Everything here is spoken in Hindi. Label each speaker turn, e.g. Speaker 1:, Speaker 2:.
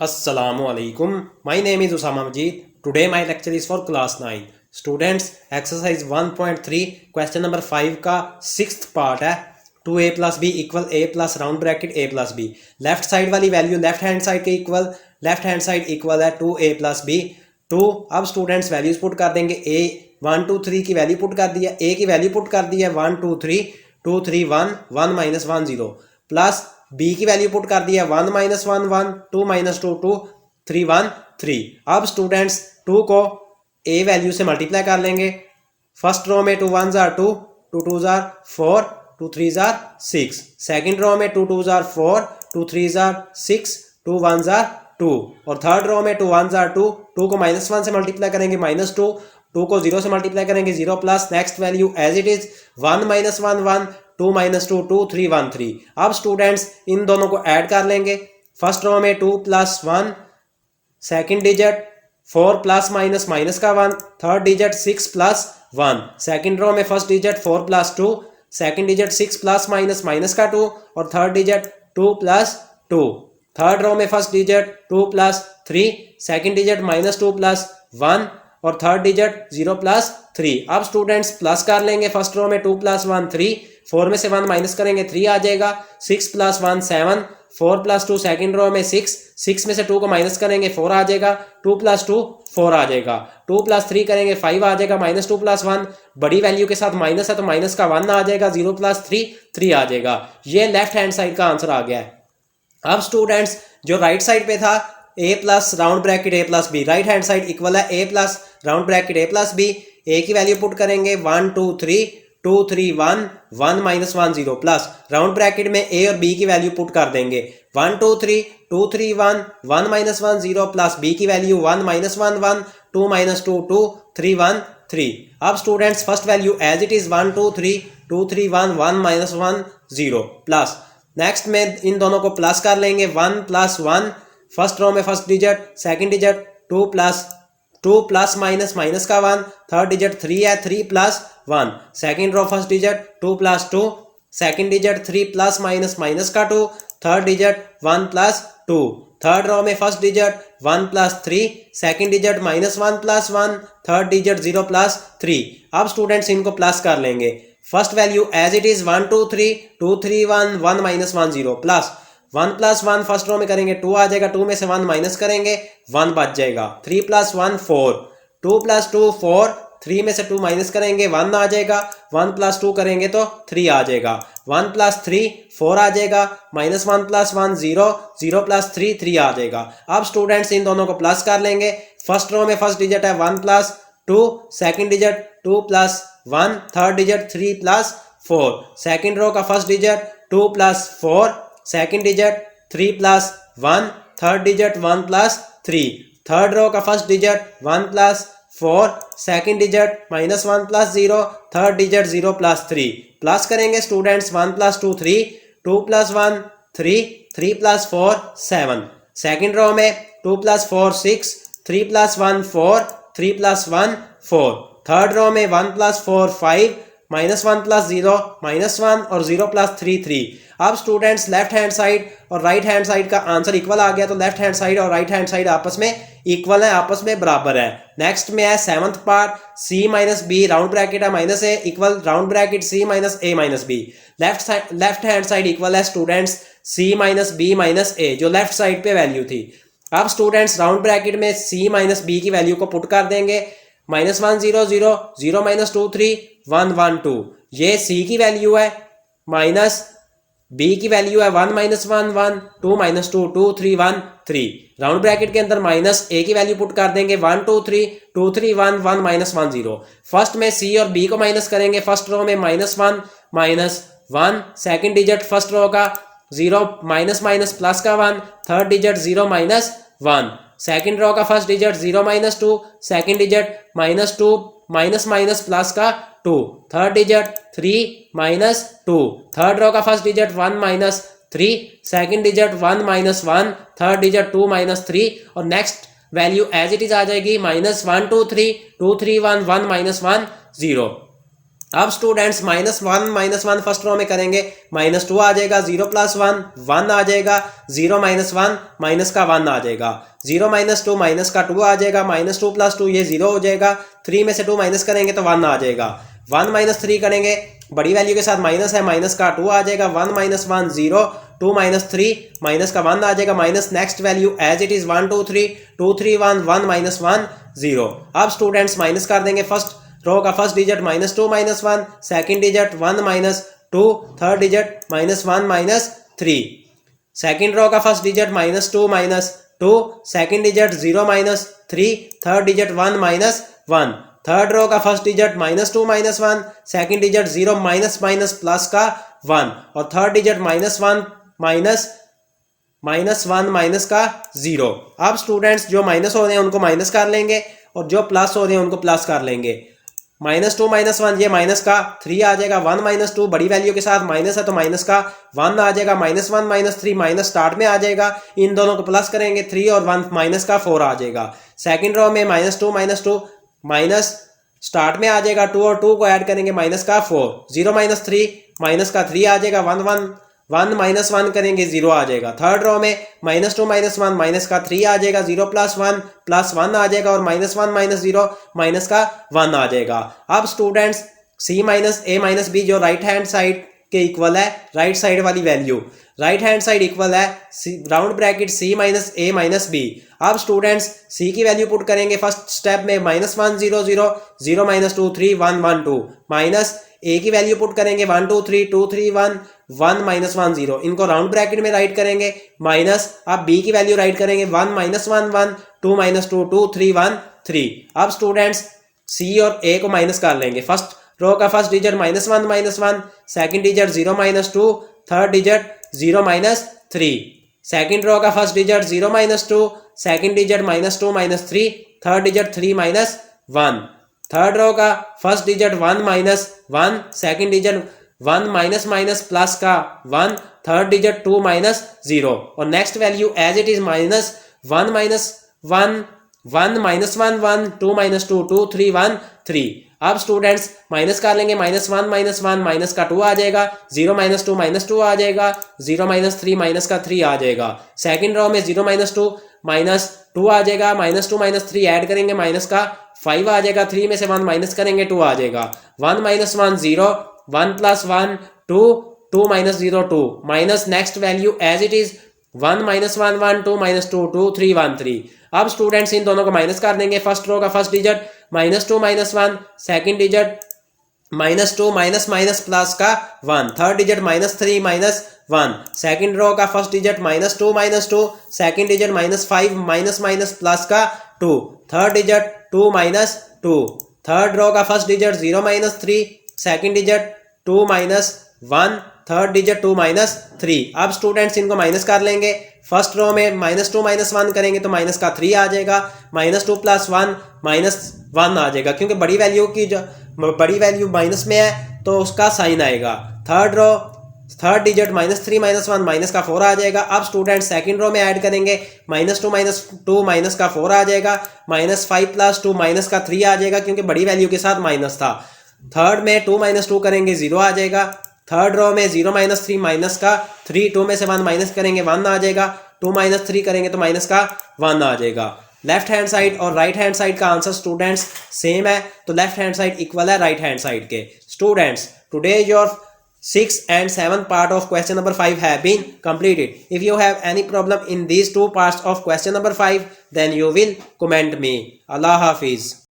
Speaker 1: Assalamualaikum. My name is Usama Majid. Today my lecture is for class 9. Students, exercise 1.3 question number 5 का 6th part है 2a plus b equal a plus round bracket a plus b. Left side वाली वैल्यू लेफ्ट हैंड साइड के equal, left hand side equal है 2a plus b 2. अब स्टूडेंट्स वैल्यूज पुट कर देंगे. a 1 2 3 की वैल्यू पुट कर दी है, a की वैल्यू पुट कर दी है 1 2 3 2 3 1 1 minus 1 0 प्लस b की वैल्यू पुट कर दी है 1 minus 1 1 2 minus 2 2 3 1 3. अब स्टूडेंट्स 2 को a वैल्यू से मल्टीप्लाई कर लेंगे. फर्स्ट रो में 2 1s are 2 2 2s are 4 2 3s are 6. Second row में 2 2s are 4 2 3s are 6 2 1s are 2. और थर्ड रो में 2 1s are 2 2 को -1 से मल्टीप्लाई करेंगे -2 2 को 0 से मल्टीप्लाई करेंगे 0 plus next value as it is 1 minus 1 1 2 minus 2 2 3 1 3. अब स्टूडेंट्स इन दोनों को ऐड कर लेंगे. फर्स्ट रो में 2 plus 1, second digit 4 plus minus minus का 1, third digit 6 plus 1. Second row में first digit 4 plus 2, second digit 6 plus minus minus का 2 और third digit 2 plus 2. Third row में first digit 2 plus 3, second digit -2 plus 1 और थर्ड डिजिट 0 plus 3. अब स्टूडेंट्स प्लस कर लेंगे. फर्स्ट रो में 2 plus 1 3, 4 में से 1 माइनस करेंगे 3 आ जाएगा. 6 plus 1 7, 4 plus 2 सेकंड रो में 6, 6 में से 2 को माइनस करेंगे 4 आ जाएगा. 2 plus 2 4 आ जाएगा. 2 plus 3 करेंगे 5 आ जाएगा. -2 plus 1 बड़ी वैल्यू के साथ माइनस है तो माइनस का 1 आ जाएगा. 0 plus 3 3 आ जाएगा. ये लेफ्ट हैंड साइड का आंसर आ गया है. अब स्टूडेंट्स जो राइट साइड पे था a plus round bracket a plus b, right hand side equal है a plus round bracket a plus b. a की वैल्यू पुट करेंगे 1 2 3 2 3 1 1 minus 1 0 प्लस राउंड ब्रैकेट में a और b की वैल्यू पुट कर देंगे 1 2 3 2 3 1 1 minus 1 0 प्लस b की वैल्यू 1 minus 1 1 2 minus 2 2 3 1 3. अब students first value as it is 1 2 3 2 3 1 1 minus 1 0 plus next में इन दोनों को प्लस कर लेंगे 1 plus 1. फर्स्ट रो में first digit, second digit 2 plus minus minus का 1, थर्ड डिजिट 3 है 3 plus 1. Second row first digit 2 plus 2, second digit 3 plus minus minus का 2, third digit 1 plus 2. Third row में first digit 1 plus 3, second digit -1 plus 1, third digit 0 plus 3. अब स्टूडेंट्स इनको प्लस कर लेंगे. First value as it is 1 2 3 2 3 1 1 minus 1 0 plus 1 plus 1 first row में करेंगे 2 आ जाएगा. 2 में से 1 माइनस करेंगे 1 बच जाएगा. 3 plus 1 4 2 plus 2 4, 3 में से 2 माइनस करेंगे 1 आ जाएगा. 1 plus 2 करेंगे तो 3 आ जाएगा. 1 plus 3 4 आ जाएगा. -1 plus 1 0 0 plus 3 3 आ जाएगा. अब स्टूडेंट्स इन दोनों को प्लस कर लेंगे. फर्स्ट रो में फर्स्ट डिजिट है 1 plus 2, second digit 2 plus 1, third digit 3 plus 4. Second row का first digit 2 plus 4, second digit 3 plus 1, third digit 1 plus 3. Third row का first digit 1 plus 4, second digit -1 plus 0, third digit 0 plus 3. Plus करेंगे students 1 plus 2 3, 2 plus 1 3, 3 plus 4 7. Second row में 2 plus 4 6, 3 plus 1 4, 3 plus 1 4. Third row में 1 plus 4 5, -1 plus 0 -1 और 0 plus 3 3. अब स्टूडेंट्स लेफ्ट हैंड साइड और राइट हैंड साइड का आंसर इक्वल आ गया तो लेफ्ट हैंड साइड और राइट हैंड साइड आपस में इक्वल है, आपस में बराबर है. नेक्स्ट में है 7th part c minus b round bracket है -a equal round bracket c minus a minus b. Left hand side equal है students c minus b minus a जो लेफ्ट साइड पे वैल्यू थी. अब स्टूडेंट्स राउंड ब्रैकेट में c minus b की वैल्यू को पुट कर देंगे -1 0 0 0 minus 2 3 1 1 2. ये c की वैल्यू है माइनस b की वैल्यू है 1 minus 1 1 2 minus 2 2 3 1 3. राउंड ब्रैकेट के अंदर माइनस a की वैल्यू पुट कर देंगे 1 2 3 2 3 1 1 minus 1 0. फर्स्ट में c और b को माइनस करेंगे. फर्स्ट रो में -1 -1, सेकंड डिजिट फर्स्ट रो का 0 माइनस माइनस प्लस का 1, थर्ड डिजिट 0 -1. सेकंड रो का first digit 0 -2, second digit -2 minus minus plus का 2, थर्ड डिजिट 3 -2. थर्ड रो का first digit 1 -3, second digit 1 -1, third digit 2 -3 और next value as it is आ जाएगी -1 2 3 2 3 1 1 -1 0. अब स्टूडेंट्स -1 फर्स्ट रो में करेंगे, -2 आ जाएगा, 0 + 1 1 आ जाएगा, 0 - 1 माइनस का 1 आ जाएगा, 0 - 2 माइनस का 2 आ जाएगा, -2 + 2 ये 0 हो जाएगा, 3 में से 2 माइनस करेंगे तो 1 आ जाएगा, 1 - 3 करेंगे, बड़ी वैल्यू के साथ माइनस है, माइनस का 2 आ जाएगा, 1 - 1 0, 2 - 3 माइनस का 1 आ जाएगा, minus next value as it is 1 2 3 2 3 1 1 - 1 0। अब स्टूडेंट्स माइनस कर देंगे, फर्स्ट रो का first digit -2 - 1, second digit 1 - 2, third digit -1 - 3, second row का first digit -2 - 2, second digit 0 - 3, third digit 1 - 1, third row का first digit -2 - 1, second digit 0 minus plus का 1 और थर्ड डिजिट -1 माइनस का 0। अब स्टूडेंट्स जो माइनस हो रहे हैं उनको माइनस कर लेंगे और जो प्लस हो रहे हैं उनको प्लस कर लेंगे। -2 - 1 ये माइनस का 3 आ जाएगा, 1 - 2 बड़ी वैल्यू के साथ माइनस है तो माइनस का 1 आ जाएगा, -1 - 3 माइनस स्टार्ट में आ जाएगा, इन दोनों को प्लस करेंगे 3 और 1 माइनस का 4 आ जाएगा। सेकंड रो में -2 - 2 माइनस स्टार्ट में आ जाएगा, 2 और 2 को ऐड करेंगे माइनस का 4, 0 - 3 माइनस का 3 आ जाएगा, 1 - 1 करेंगे 0 आ जाएगा। थर्ड रो में -2 - 1 माइनस का 3 आ जाएगा, 0 + 1 आ जाएगा और -1 - 0 माइनस का 1 आ जाएगा। अब स्टूडेंट्स c - a - b जो राइट हैंड साइड के इक्वल है, राइट साइड वाली value right hand side equal है round bracket c - a - b। अब स्टूडेंट्स c की वैल्यू पुट करेंगे फर्स्ट स्टेप में -1 0 0 0 - 2 3 1 1 2, माइनस a की वैल्यू पुट करेंगे 1 2 3 2 3 1 1 - 1 0, इनको राउंड ब्रैकेट में राइट करेंगे, माइनस अब b की वैल्यू राइट करेंगे 1 - 1 1 2 - 2 2 3 1 3। अब स्टूडेंट्स c और a को माइनस कर लेंगे, फर्स्ट रो का first digit -1 - 1, second digit 0 - 2, third digit 0 - 3, second row का first digit 0 - 2, second digit -2 - 3, third digit 3 - 1, third row का first digit 1 - 1, second digit 1 minus plus का 1, थर्ड डिजिट 2 - 0 और next value as it is -1 - 1 1 - 1 1 2 - 2 2 3 1 3। अब स्टूडेंट्स माइनस कर लेंगे, -1 - 1 माइनस का 2 आ जाएगा, 0 - 2 -2 आ जाएगा, 0 - 3 माइनस का 3 आ जाएगा। सेकंड रो में 0 - 2 -2 आ जाएगा, -2 - 3 ऐड करेंगे माइनस का 5 आ जाएगा, 3 में से 1 माइनस करेंगे 2 आ जाएगा, 1 - 1 0, 1 + 1 2 2 - 0 2, minus next value as it is 1 - 1 1 2 - 2 2 3 1 3। अब स्टूडेंट्स इन दोनों को माइनस कर देंगे, फर्स्ट रो का first digit -2 - 1, second digit -2 minus plus का 1, थर्ड डिजिट -3 -1, सेकंड रो का first digit -2 - 2, second digit -5 minus plus का 2, थर्ड डिजिट 2 - 2, थर्ड रो का first digit 0 - 3, second digit 2 - 1, third digit 2 - 3। अब स्टूडेंट्स इनको माइनस कर लेंगे, फर्स्ट रो में -2 - 1 करेंगे तो माइनस का 3 आ जाएगा, -2 + 1 -1 आ जाएगा, क्योंकि बड़ी वैल्यू की जो बड़ी वैल्यू माइनस में है तो उसका साइन आएगा। Third row third digit -3 - 1 minus का 4 आ जाएगा। अब स्टूडेंट सेकंड रो में ऐड करेंगे, -2 माइनस का 4 आ जाएगा, -5 + 2 माइनस का 3 आ जाएगा, क्योंकि बड़ी वैल्यू के साथ माइनस था। थर्ड में 2 - 2 करेंगे 0 आ जाएगा, थर्ड रो में 0 - 3 माइनस का 3, 2 में से 1 माइनस करेंगे 1 आ जाएगा, 2 - 3 करेंगे तो माइनस का 1 आ जाएगा। लेफ्ट हैंड साइड और राइट हैंड साइड का आंसर स्टूडेंट्स सेम है, तो लेफ्ट हैंड साइड इक्वल है राइट हैंड साइड के। Students today your 6th and 7th part of question number 5 have been completed. If you have any problem in these two parts of question number 5, then you will comment me. Allah Hafiz.